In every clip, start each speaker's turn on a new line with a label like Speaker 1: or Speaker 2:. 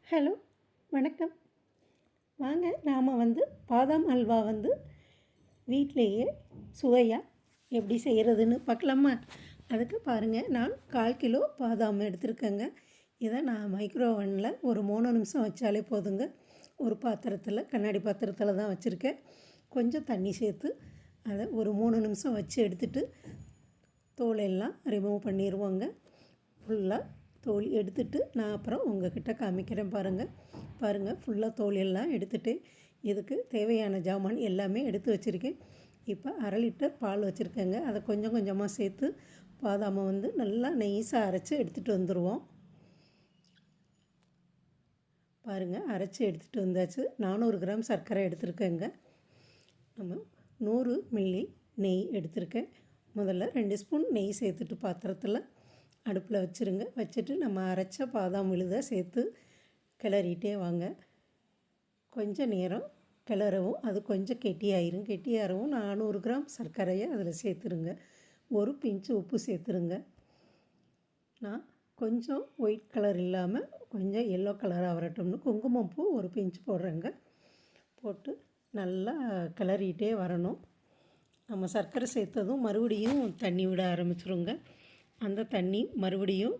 Speaker 1: Hello, வணக்கம். வாங்க நாம் பாதாம் அல்வா வீட்டிலேயே சுவையாக எப்படி செய்கிறதுன்னு பார்க்கலாமா? அதுக்கு பாருங்கள், நான் 1/4 கிலோ பாதாம் எடுத்துருக்கேங்க. இதை நான் மைக்ரோ ஓவனில் ஒரு 3 நிமிஷம் வச்சாலே போதுங்க. ஒரு பாத்திரத்தில், கண்ணாடி பாத்திரத்தில் தான் வச்சுருக்கேன். கொஞ்சம் தண்ணி சேர்த்து அதை ஒரு 3 நிமிஷம் வச்சு எடுத்துகிட்டு தோலெல்லாம் ரிமூவ் பண்ணிடுவோங்க. ஃபுல்லாக தோல் எடுத்துகிட்டு நான் அப்புறம் உங்கள்கிட்ட காமிக்கிறேன். பாருங்கள் ஃபுல்லாக தோல் எல்லாம் எடுத்துகிட்டு இதுக்கு தேவையான ஜாமான் எல்லாமே எடுத்து வச்சுருக்கேன். இப்போ 1/2 லிட்டர் பால் வச்சுருக்கேங்க. அதை கொஞ்சம் கொஞ்சமாக சேர்த்து பாதாமை நல்லா நெய்ஸாக அரைச்சி எடுத்துகிட்டு வந்துடுவோம். பாருங்கள், அரைச்சி எடுத்துகிட்டு வந்தாச்சு. 400 கிராம் சர்க்கரை எடுத்துருக்கேங்க. நம்ம 100 மில்லி நெய் எடுத்துருக்கேன். முதல்ல 2 ஸ்பூன் நெய் சேர்த்துட்டு பாத்திரத்தில் அடுப்பில் வச்சுருங்க. வச்சுட்டு நம்ம அரைச்ச பாதாம் விழுதை சேர்த்து கிளறிட்டே வாங்க. கொஞ்சம் நேரம் கிளறவும் அது கொஞ்சம் கெட்டியாயிரும். 400 கிராம் சர்க்கரையை அதில் சேர்த்துருங்க. ஒரு பிஞ்சு உப்பு சேர்த்துருங்க. நான் கொஞ்சம் ஒயிட் கலர் இல்லாமல் கொஞ்சம் எல்லோ கலராக வரட்டும்னு குங்குமப்பூ ஒரு பிஞ்சு போடுறேங்க. போட்டு நல்லா கிளறிட்டே வரணும். நம்ம சர்க்கரை சேர்த்ததும் மறுபடியும் தண்ணி விட ஆரம்பிச்சிருங்க. அந்த தண்ணி மறுபடியும்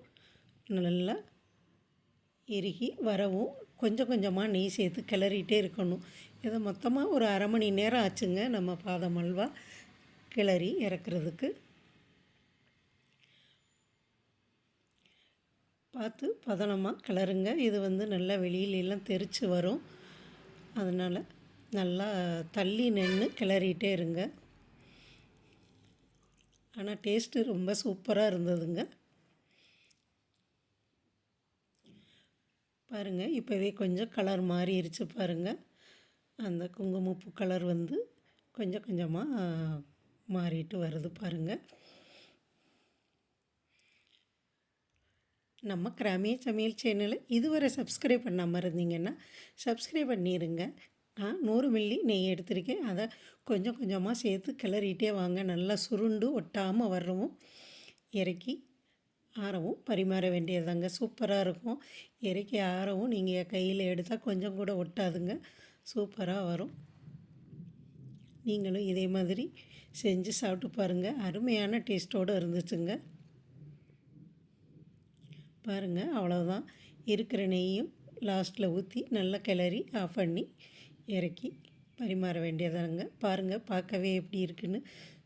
Speaker 1: நல்லா இறுகி வரவும் கொஞ்சம் கொஞ்சமாக நெய் சேர்த்து கிளறிட்டே இருக்கணும். இதை மொத்தமாக ஒரு 1/2 மணி நேரம் ஆச்சுங்க நம்ம பாதாம் அல்வா கிளறி இறக்குறதுக்கு. பார்த்து பதனமாக கிளறுங்க. இது நல்லா வெளியிலெல்லாம் தெரித்து வரும். அதனால் நல்லா தள்ளி நின்று கிளறிட்டே இருங்க. ஆனால் டேஸ்ட்டு ரொம்ப சூப்பராக இருந்ததுங்க. பாருங்கள், இப்போவே கொஞ்சம் கலர் மாறிடுச்சு பாருங்கள். அந்த குங்குமப்பூ கலர் கொஞ்சம் கொஞ்சமாக மாறிட்டு வருது பாருங்கள். நம்ம கிராமிய சமையல் சேனலை இதுவரை சப்ஸ்கிரைப் பண்ணாமல் இருந்தீங்கன்னா சப்ஸ்கிரைப் பண்ணிடுங்க. நான் 100 மில்லி நெய் எடுத்திருக்கேன். அதை கொஞ்சம் கொஞ்சமாக சேர்த்து கிளறிட்டே வாங்க. நல்லா சுருண்டு ஒட்டாமல் வரவும் இறக்கி ஆறவும் பரிமாற வேண்டியதாங்க. சூப்பராக இருக்கும். இறக்கி ஆறவும் நீங்கள் கையில் எடுத்தால் கொஞ்சம் கூட ஒட்டாதுங்க. சூப்பராக வரும். நீங்களும் இதே மாதிரி செஞ்சு சாப்பிட்டு பாருங்கள். அருமையான டேஸ்ட்டோடு இருந்துச்சுங்க. பாருங்கள், அவ்வளோதான். இருக்கிற நெய்யும் லாஸ்ட்டில் ஊற்றி நல்லா கிளறி ஆஃப் பண்ணி இறக்கி பரிமாற வேண்டியதாங்க. பாருங்கள், பார்க்கவே எப்படி இருக்குன்னு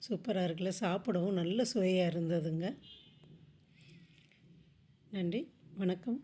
Speaker 1: சூப்பராக இருக்குல்ல. சாப்பிடவும் நல்ல சுவையாக இருந்ததுங்க. நன்றி, வணக்கம்.